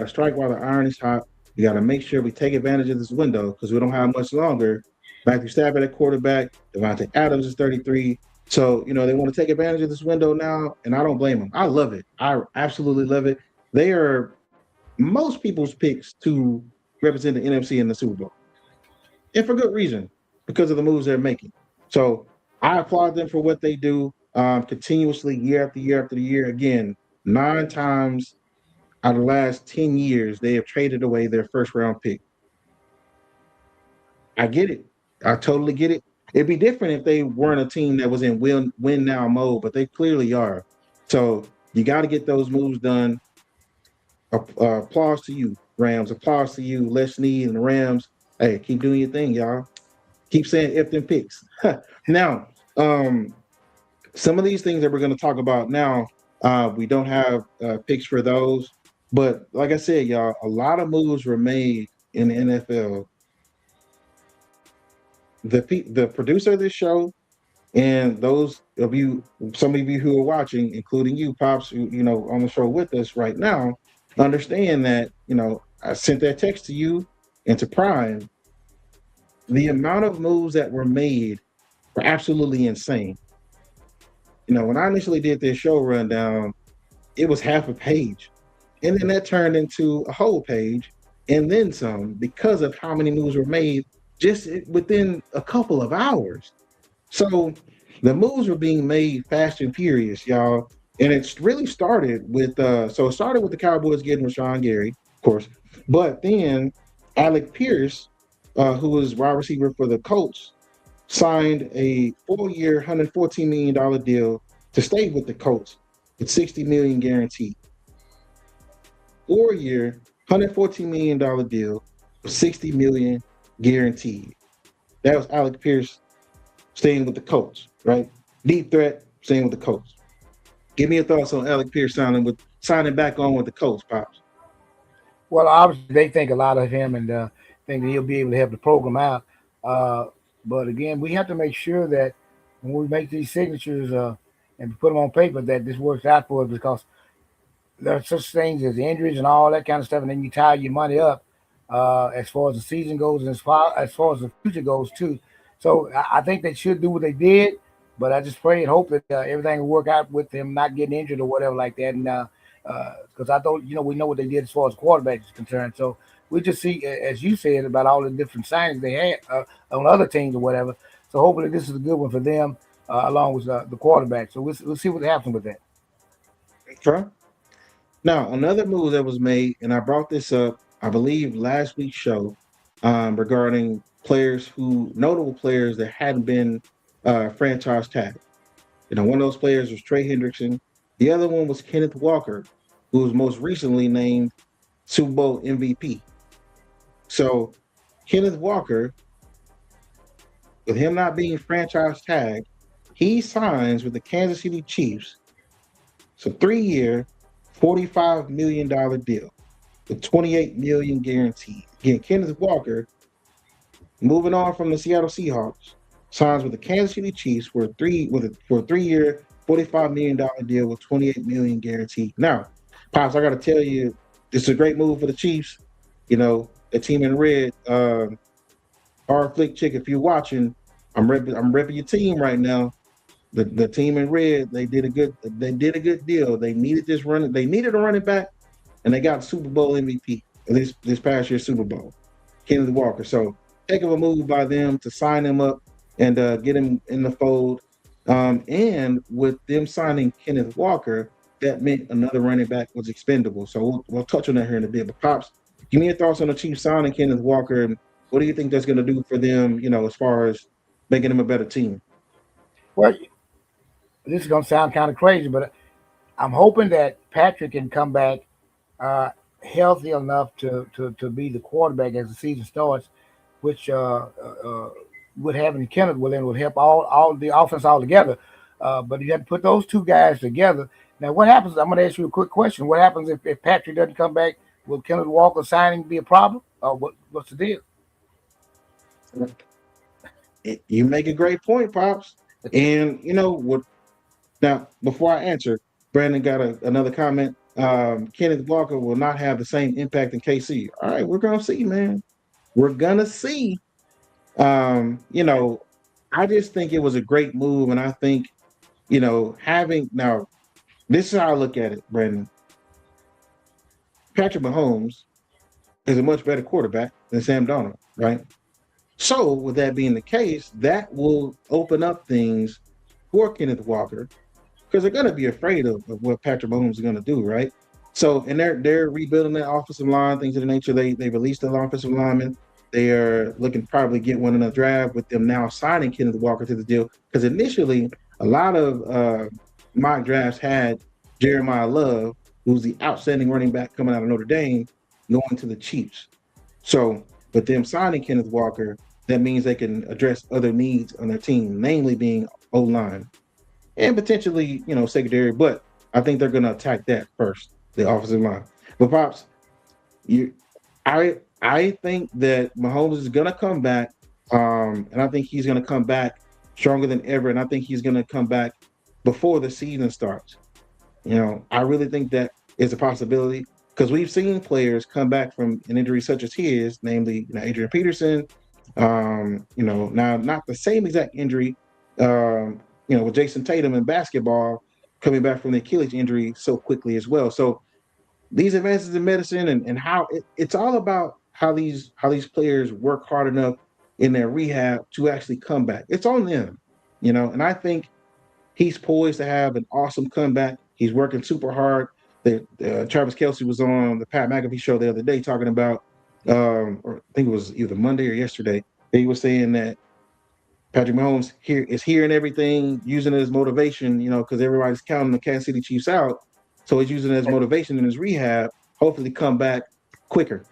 strike while the iron is hot. We gotta make sure we take advantage of this window because we don't have much longer. Matthew Stafford at quarterback, Davante Adams is 33. So, they want to take advantage of this window now, and I don't blame them. I love it. I absolutely love it. They are most people's picks to represent the NFC in the Super Bowl. And for good reason, because of the moves they're making. So I applaud them for what they do continuously year after year after year. Again, 9 times out of the last 10 years, they have traded away their first round pick. I get it. I totally get it. It'd be different if they weren't a team that was in win now mode, but they clearly are. So you got to get those moves done. Applause to you, Rams. Applause to you, Les Snead and the Rams. Hey, keep doing your thing, y'all. Keep saying F them picks. Now, some of these things that we're going to talk about now, we don't have picks for those. But like I said, y'all, a lot of moves were made in the NFL. The producer of this show and those of you, some of you who are watching, including you, Pops, on the show with us right now, understand that, I sent that text to you and to Prime. The amount of moves that were made were absolutely insane. When I initially did this show rundown, it was half a page. And then that turned into a whole page and then some, because of how many moves were made just within a couple of hours. So the moves were being made fast and furious, y'all. And it's really started with it started with the Cowboys getting Rashawn Gary, of course. But then Alec Pierce, who was wide receiver for the Colts, signed a 4-year, $114 million deal to stay with the Colts with $60 million guaranteed. 4-year, $114 million deal with $60 million guaranteed. That was Alec Pierce staying with the Colts, right? Deep threat, staying with the Colts. Give me your thoughts on Alec Pierce signing back on with the Colts, Pops. Well, obviously they think a lot of him and think that he'll be able to help the program out. But again, we have to make sure that when we make these signatures and put them on paper, that this works out for us, because there's such things as injuries and all that kind of stuff, and then you tie your money up as far as the season goes and as far as the future goes too. So I think they should do what they did, but I just pray and hope that everything will work out with them not getting injured or whatever like that. And because I don't, we know what they did as far as quarterback is concerned. So we just see, as you said, about all the different signings they had on other teams or whatever. So hopefully this is a good one for them, along with the quarterback. So we'll see what happens with that. Okay. Now, another move that was made, and I brought this up, I believe, last week's show, regarding notable players that hadn't been franchise tagged. One of those players was Trey Hendrickson. The other one was Kenneth Walker, who was most recently named Super Bowl MVP. So, Kenneth Walker, with him not being franchise tagged, he signs with the Kansas City Chiefs. It's a 3-year, $45 million deal with $28 million guaranteed. Again, Kenneth Walker, moving on from the Seattle Seahawks, signs with the Kansas City Chiefs for a 3-year, $45 million deal with $28 million guaranteed. Now, Pops, I got to tell you, this is a great move for the Chiefs. The team in red, hard flick chick. If you're watching, I'm repping your team right now. The team in red, they did a good deal. They needed They needed a running back, and they got Super Bowl MVP this past year's Super Bowl, Kenneth Walker. So heck of a move by them to sign him up and get him in the fold. And with them signing Kenneth Walker, that meant another running back was expendable. So we'll touch on that here in a bit. But Pops, give me your thoughts on the Chiefs signing Kenneth Walker, and what do you think that's going to do for them? As far as making them a better team. Well, this is going to sound kind of crazy, but I'm hoping that Patrick can come back healthy enough to be the quarterback as the season starts, which would having Kenneth Williams would help all the offense all together. But you have to put those two guys together. Now, what happens? I'm going to ask you a quick question. What happens if Patrick doesn't come back? Will Kenneth Walker signing be a problem? What's the deal? You make a great point, Pops. And what? Now, before I answer, Brandon got another comment. Kenneth Walker will not have the same impact in KC. All right, we're gonna see, man. We're gonna see. I just think it was a great move, and I think, this is how I look at it, Brandon. Patrick Mahomes is a much better quarterback than Sam Darnold, right? So, with that being the case, that will open up things for Kenneth Walker, because they're going to be afraid of what Patrick Mahomes is going to do, right? So, and they're rebuilding that offensive line, things of the nature. They released the offensive lineman. They are looking to probably get one in the draft, with them now signing Kenneth Walker to the deal. Because initially, a lot of mock drafts had Jeremiah Love, who's the outstanding running back coming out of Notre Dame, going to the Chiefs. So, with them signing Kenneth Walker, that means they can address other needs on their team, namely being O-line and potentially, secondary. But I think they're going to attack that first, the offensive line. But Pops, I think that Mahomes is going to come back, and I think he's going to come back stronger than ever, and I think he's going to come back before the season starts. I really think that is a possibility, because we've seen players come back from an injury such as his, namely Adrian Peterson. Now not the same exact injury, with Jason Tatum in basketball coming back from the Achilles injury so quickly as well. So these advances in medicine and how it's all about how these players work hard enough in their rehab to actually come back. It's on them, and I think he's poised to have an awesome comeback. He's working super hard. Travis Kelce was on the Pat McAfee show the other day talking about, or I think it was either Monday or yesterday, he was saying that Patrick Mahomes is hearing everything, using it as motivation, because everybody's counting the Kansas City Chiefs out. So he's using it as motivation in his rehab, hopefully come back quicker,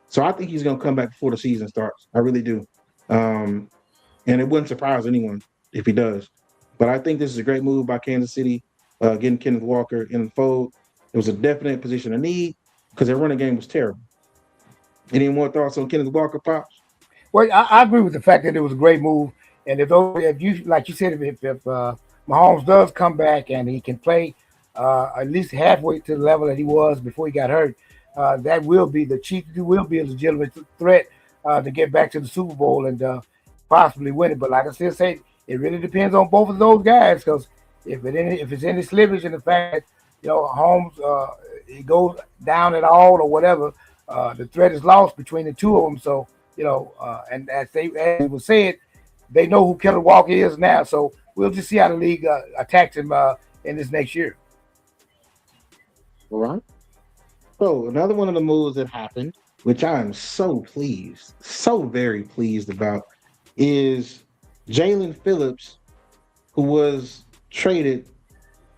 So I think he's going to come back before the season starts. I really do. And it wouldn't surprise anyone if he does. But I think this is a great move by Kansas City, getting Kenneth Walker in the fold. It was a definite position of need because their running game was terrible. Any more thoughts on Kenneth Walker, Pops? Well, I agree with the fact that it was a great move. And if you, like you said, if Mahomes does come back and he can play at least halfway to the level that he was before he got hurt, that will be the Chiefs will be a legitimate threat to get back to the Super Bowl and possibly win it. But like I still say, it really depends on both of those guys because if it's any slippage in the fact that Holmes it goes down at all or whatever, the threat is lost between the two of them. So and as it was said, they know who Kenneth Walker is now. So we'll just see how the league attacks him in this next year. All right. So another one of the moves that happened, which I am so pleased, so very pleased about, is Jalen Phillips, who was traded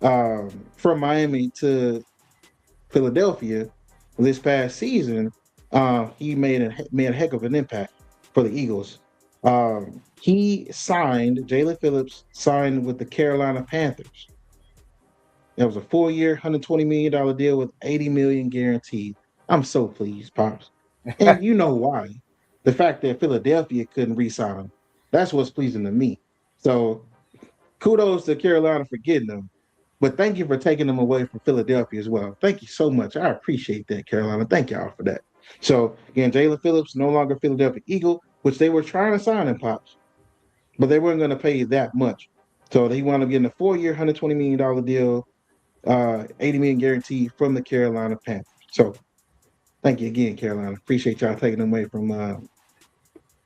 from Miami to Philadelphia this past season. He made a heck of an impact for the Eagles. Jalen Phillips signed with the Carolina Panthers. That was a 4-year, $120 million deal with $80 million guaranteed. I'm so pleased, Pops. And you know why. The fact that Philadelphia couldn't re-sign him. That's what's pleasing to me. So kudos to Carolina for getting them. But thank you for taking them away from Philadelphia as well. Thank you so much. I appreciate that, Carolina. Thank y'all for that. So again, Jalen Phillips, no longer Philadelphia Eagle, which they were trying to sign him, Pops. But they weren't going to pay you that much. So he wound up getting a 4-year, $120 million deal, $80 million guaranteed from the Carolina Panthers. So thank you again, Carolina. Appreciate y'all taking them away from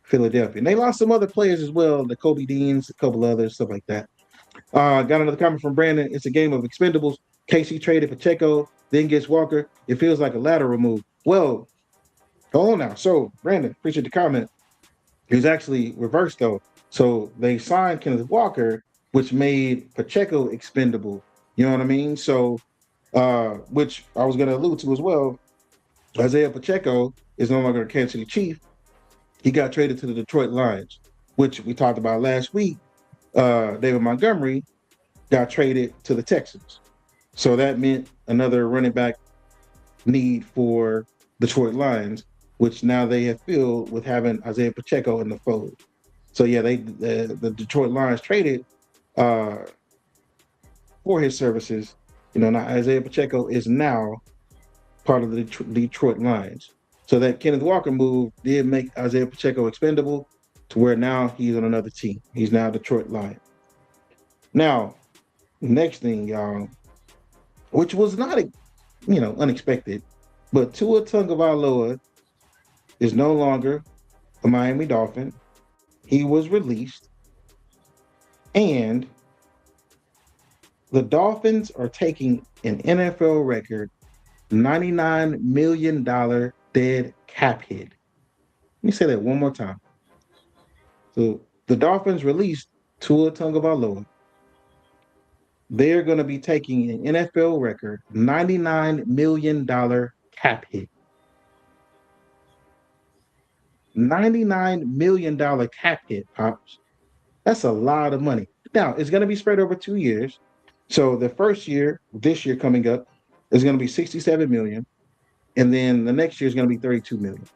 Philadelphia. And they lost some other players as well, the Kobe Deans, a couple others, stuff like that. Got another comment from Brandon. It's a game of expendables. KC traded Pacheco, then gets Walker. It feels like a lateral move. Well, hold on now. So, Brandon, appreciate the comment. It was actually reversed, though. So, they signed Kenneth Walker, which made Pacheco expendable. You know what I mean? So, which I was going to allude to as well. Isaiah Pacheco is no longer a Kansas City Chief. He got traded to the Detroit Lions, which we talked about last week. David Montgomery got traded to the Texans. So that meant another running back need for Detroit Lions, which now they have filled with having Isaiah Pacheco in the fold. So yeah, the Detroit Lions traded for his services. Now Isaiah Pacheco is now part of the Detroit Lions. So that Kenneth Walker move did make Isaiah Pacheco expendable to where now he's on another team. He's now Detroit Lion. Now, next thing, y'all, which was not, unexpected, but Tua Tagovailoa is no longer a Miami Dolphin. He was released, and the Dolphins are taking an NFL record $99 million dead cap hit. Let me say that one more time. So the Dolphins released Tua Tagovailoa. They're going to be taking an NFL record $99 million cap hit. $99 million cap hit, Pops. That's a lot of money. Now, it's going to be spread over 2 years. So the first year, this year coming up, is going to be $67 million. And then the next year is going to be $32 million.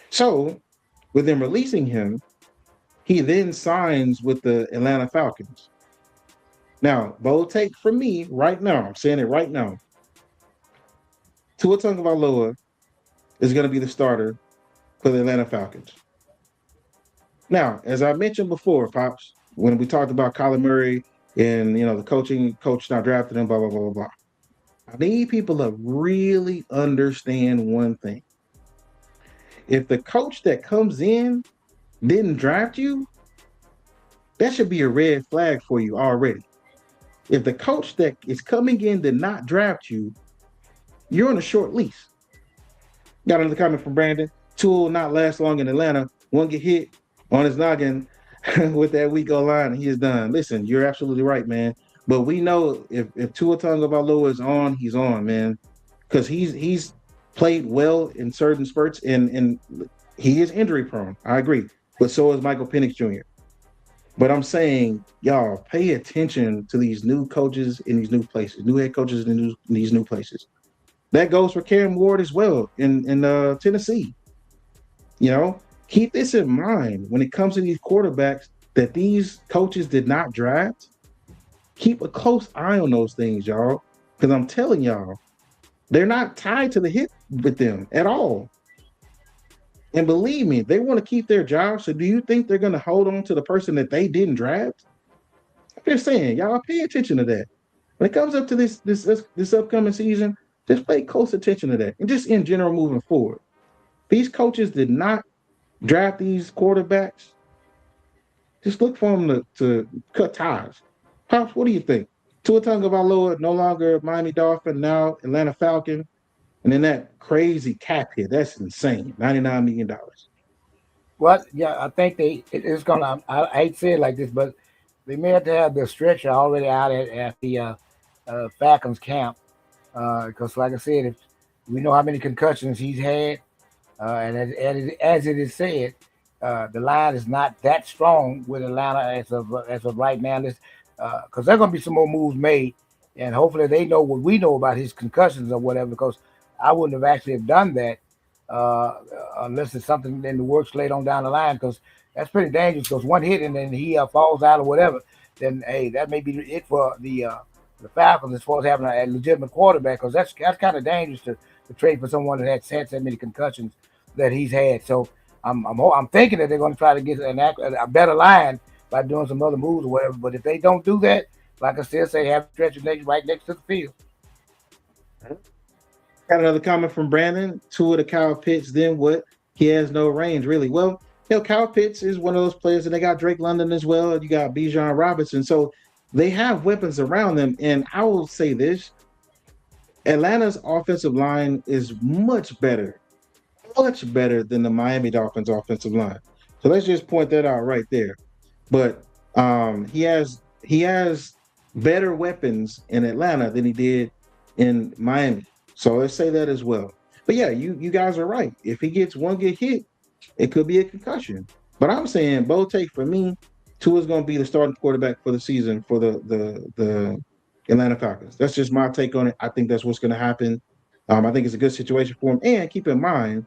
So with them releasing him, he then signs with the Atlanta Falcons. Now, bold take from me right now, I'm saying it right now. Tua Tagovailoa is going to be the starter for the Atlanta Falcons. Now, as I mentioned before, Pops, when we talked about Kyler Murray and, the coach not drafting him, blah, blah, blah, blah, blah. I need people to really understand one thing. If the coach that comes in didn't draft you, that should be a red flag for you already. If the coach that is coming in did not draft you, you're on a short lease. Got another comment from Brandon. Tua will not last long in Atlanta. Won't get hit on his noggin with that weak O-line, and he is done. Listen, you're absolutely right, man. But we know if Tua Tagovailoa is on, he's on, man. Because he's played well in certain spurts, and he is injury prone. I agree. But so is Michael Penix Jr. But I'm saying, y'all, pay attention to these new coaches in these new places, new head coaches in these new places. That goes for Cam Ward as well in Tennessee. Keep this in mind when it comes to these quarterbacks that these coaches did not draft. Keep a close eye on those things, y'all. Because I'm telling y'all, they're not tied to the hip with them at all. And believe me, they want to keep their job. So do you think they're going to hold on to the person that they didn't draft? I'm just saying, y'all pay attention to that. When it comes up to this upcoming season, just pay close attention to that. And just in general moving forward. These coaches did not draft these quarterbacks. Just look for them to cut ties. Pops, what do you think? Tua Tagovailoa no longer Miami Dolphin, now Atlanta Falcon. And then that crazy cap hit, that's insane. $99 million. Well, yeah, I think it's gonna. I hate to say it like this, but they may have to have the stretcher already out at the Falcons camp because, like I said, if we know how many concussions he's had, and as it is said, the line is not that strong with Atlanta as of right now. This because there are going to be some more moves made, and hopefully they know what we know about his concussions or whatever. Because I wouldn't have actually have done that uh, unless it's something in the works later on down the line. Because that's pretty dangerous. Because one hit and then he falls out or whatever, then hey, that may be it for the Falcons as far as having a legitimate quarterback. Because that's kind of dangerous to trade for someone that had that many concussions that he's had. So I'm thinking that they're going to try to get a better line by doing some other moves or whatever. But if they don't do that, like I still say, have stretch right next to the field. Got another comment from Brandon. Two of the Kyle Pitts, then what? He has no range, really. Well, Kyle Pitts is one of those players, and they got Drake London as well. You got Bijan Robinson. So they have weapons around them. And I will say this, Atlanta's offensive line is much better than the Miami Dolphins offensive line. So let's just point that out right there. But he has better weapons in Atlanta than he did in Miami. So let's say that as well. But yeah, you guys are right. If he gets one good hit, it could be a concussion. But I'm saying bold take for me, Tua's going to be the starting quarterback for the season for the Atlanta Falcons. That's just my take on it. I think that's what's going to happen. I think it's a good situation for him. And keep in mind,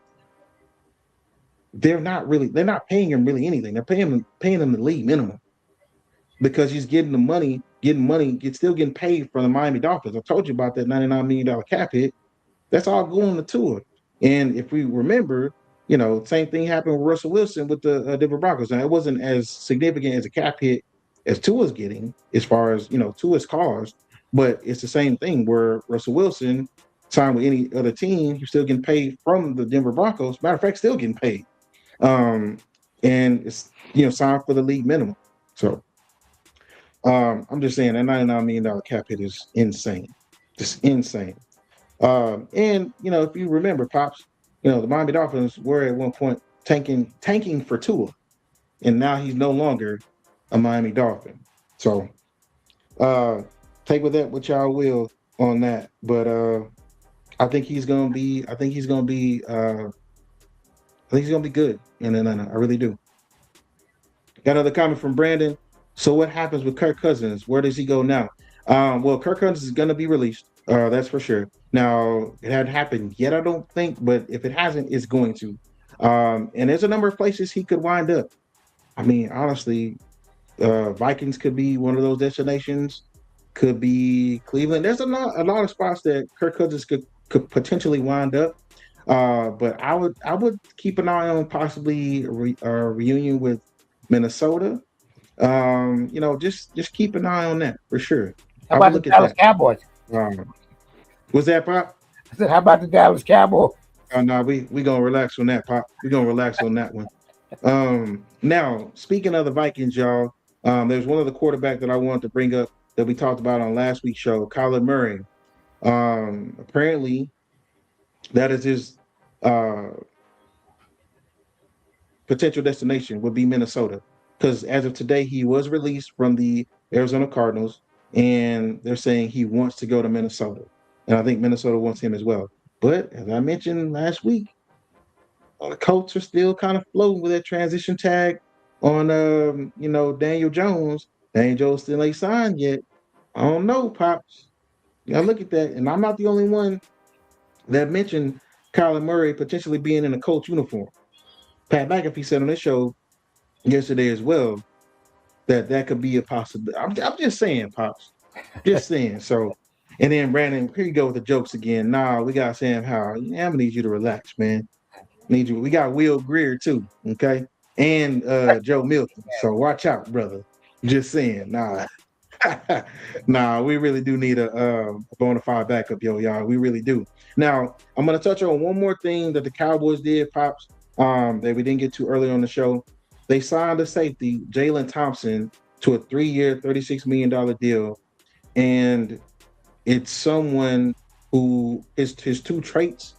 they're not paying him really anything. They're paying him the league minimum because he's still getting paid from the Miami Dolphins. I told you about that $99 million cap hit. That's all going to Tua. And if we remember, same thing happened with Russell Wilson with the Denver Broncos. Now, it wasn't as significant as a cap hit as Tua's getting as far as, Tua's cause, but it's the same thing where Russell Wilson signed with any other team, he's still getting paid from the Denver Broncos. Matter of fact, still getting paid. And it's, signed for the league minimum. So I'm just saying that $99 million cap hit is insane. Just insane. And if you remember, Pops, the Miami Dolphins were at one point tanking for Tua, and now he's no longer a Miami Dolphin. So take with that what y'all will on that. But I think he's gonna be good in Atlanta. I really do. Got another comment from Brandon. So what happens with Kirk Cousins? Where does he go now? Well, Kirk Cousins is going to be released. That's for sure. Now, it hadn't happened yet, I don't think, but if it hasn't, it's going to. And there's a number of places he could wind up. I mean, honestly, Vikings could be one of those destinations. Could be Cleveland. There's a lot of spots that Kirk Cousins could potentially wind up. But I would keep an eye on possibly a reunion with Minnesota. Just keep an eye on that for sure. How about the Dallas Cowboys? Was that, Pop? I said, how about the Dallas Cowboys? No, we gonna relax on that, Pop. We gonna relax on that one. Now speaking of the Vikings, y'all, there's one other quarterback that I wanted to bring up that we talked about on last week's show, Kyler Murray. Apparently, that is his potential destination would be Minnesota. Because as of today, he was released from the Arizona Cardinals, and they're saying he wants to go to Minnesota. And I think Minnesota wants him as well. But as I mentioned last week, the Colts are still kind of floating with that transition tag on, Daniel Jones. Daniel Jones still ain't signed yet. I don't know, Pops. Now look at that. And I'm not the only one that mentioned Kyler Murray potentially being in a Colts uniform. Pat McAfee said on this show yesterday as well that could be a possibility. I'm just saying, Pops. Just saying. So, and then Brandon, here you go with the jokes again. Nah, we got Sam Howell. Yeah, I'm gonna need you to relax, man. Need you. We got Will Greer too, okay, and Joe Milton. So watch out, brother. Just saying. Nah, nah, we really do need a bona fide backup, y'all. We really do. Now, I'm gonna touch on one more thing that the Cowboys did, pops. That we didn't get to earlier on the show. They signed a safety, Jalen Thompson, to a 3-year, $36 million deal, and it's someone who his two traits,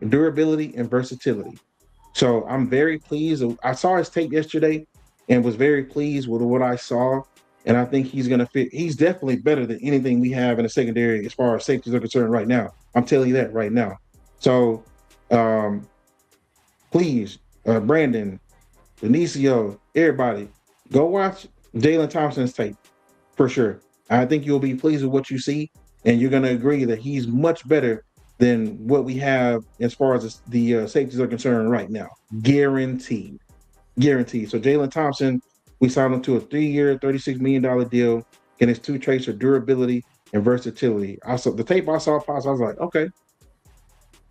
durability and versatility. So I'm very pleased. I saw his tape yesterday and was very pleased with what I saw. And I think he's going to fit. He's definitely better than anything we have in the secondary as far as safeties are concerned right now. I'm telling you that right now. So um, please, Brandon, Benicio, everybody, go watch Jalen Thompson's tape for sure. I think you'll be pleased with what you see, and you're going to agree that he's much better than what we have as far as the safeties are concerned right now. Guaranteed. Guaranteed. So Jalen Thompson, we signed him to a 3-year, $36 million deal, and his two traits are durability and versatility. I saw the tape I saw, I was like, okay,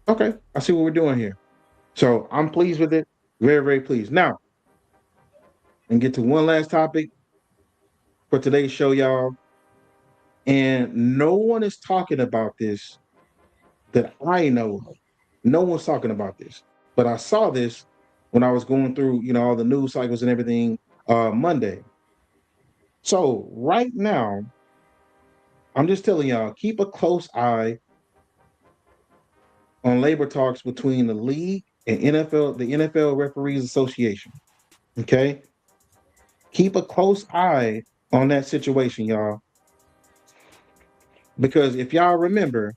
I see what we're doing here. So I'm pleased with it. Very, very pleased. Now, and get to one last topic for today's show, y'all. And no one is talking about this that I know. No one's talking about this. But I saw this when I was going through, all the news cycles and everything Monday. So right now, I'm just telling y'all, keep a close eye on labor talks between the league and the NFL Referees Association. Okay? Keep a close eye on that situation, y'all. Because if y'all remember,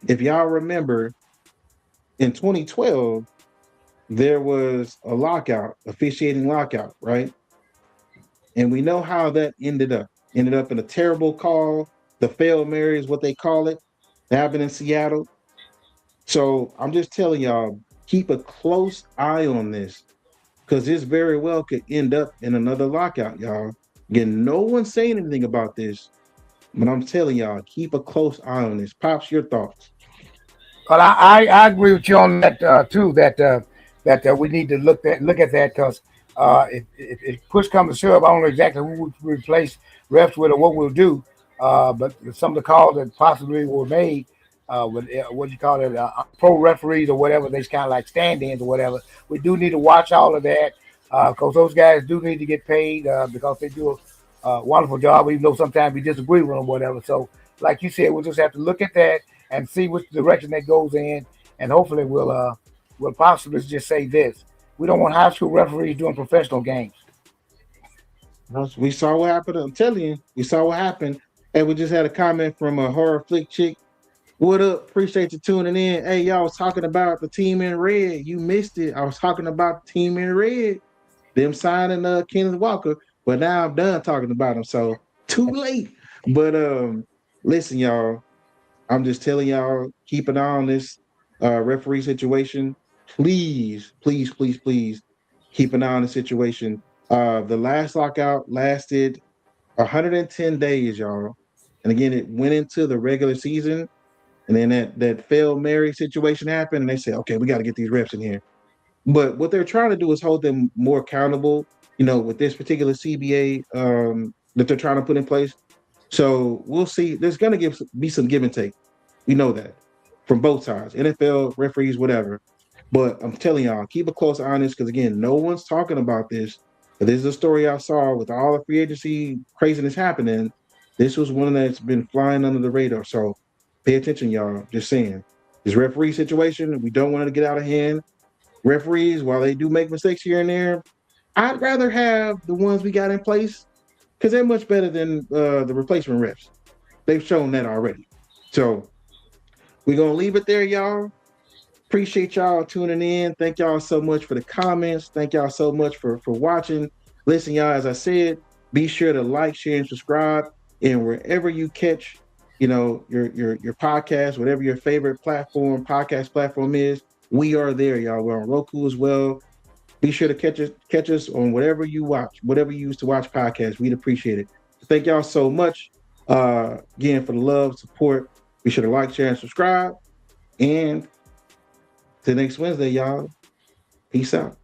in 2012, there was a lockout, officiating lockout, right? And we know how that ended up. Ended up in a terrible call. The Fail Mary is what they call it. That happened in Seattle. So I'm just telling y'all, keep a close eye on this, because this very well could end up in another lockout, y'all. Again, no one's saying anything about this, but I'm telling y'all, keep a close eye on this. Pops, your thoughts? Well, I agree with you on that too. That we need to look at that, because if push comes to shove, I don't know exactly who we replace refs with or what we'll do. But some of the calls that possibly were made with what you call it, pro referees or whatever, they kind of like stand-ins or whatever. We do need to watch all of that, because those guys do need to get paid because they do a wonderful job, even though sometimes we disagree with them or whatever. So, like you said, we'll just have to look at that and see which direction that goes in, and hopefully we'll possibly just say this: we don't want high school referees doing professional games. We saw what happened. I'm telling you, we saw what happened. And we just had a comment from a horror flick chick. What up? Appreciate you tuning in. Hey, y'all was talking about the team in red. You missed it. I was talking about the team in red. Them signing Kenneth Walker, but now I'm done talking about him. So too late. But listen, y'all. I'm just telling y'all, keep an eye on this referee situation. Please, please, please, please keep an eye on the situation. The last lockout lasted 110 days, y'all. And again, it went into the regular season. And then that failed Mary situation happened. And they said, okay, we got to get these reps in here. But what they're trying to do is hold them more accountable, with this particular CBA that they're trying to put in place. So we'll see. There's going to be some give and take. We know that from both sides, NFL, referees, whatever. But I'm telling y'all, keep a close eye on this, because, again, no one's talking about this. But this is a story I saw with all the free agency craziness happening. This was one that's been flying under the radar. So pay attention, y'all. Just saying. This referee situation, we don't want it to get out of hand. Referees, while they do make mistakes here and there, I'd rather have the ones we got in place, because they're much better than the replacement refs. They've shown that already. So we're going to leave it there, y'all. Appreciate y'all tuning in. Thank y'all so much for the comments. Thank y'all so much for watching. Listen, y'all, as I said, be sure to like, share, and subscribe. And wherever you catch, your podcast, whatever your favorite podcast platform is, we are there, y'all. We're on Roku as well. Be sure to catch us on whatever you watch, whatever you use to watch podcasts. We'd appreciate it. Thank y'all so much again for the love, support. Be sure to like, share, and subscribe. And till next Wednesday, y'all. Peace out.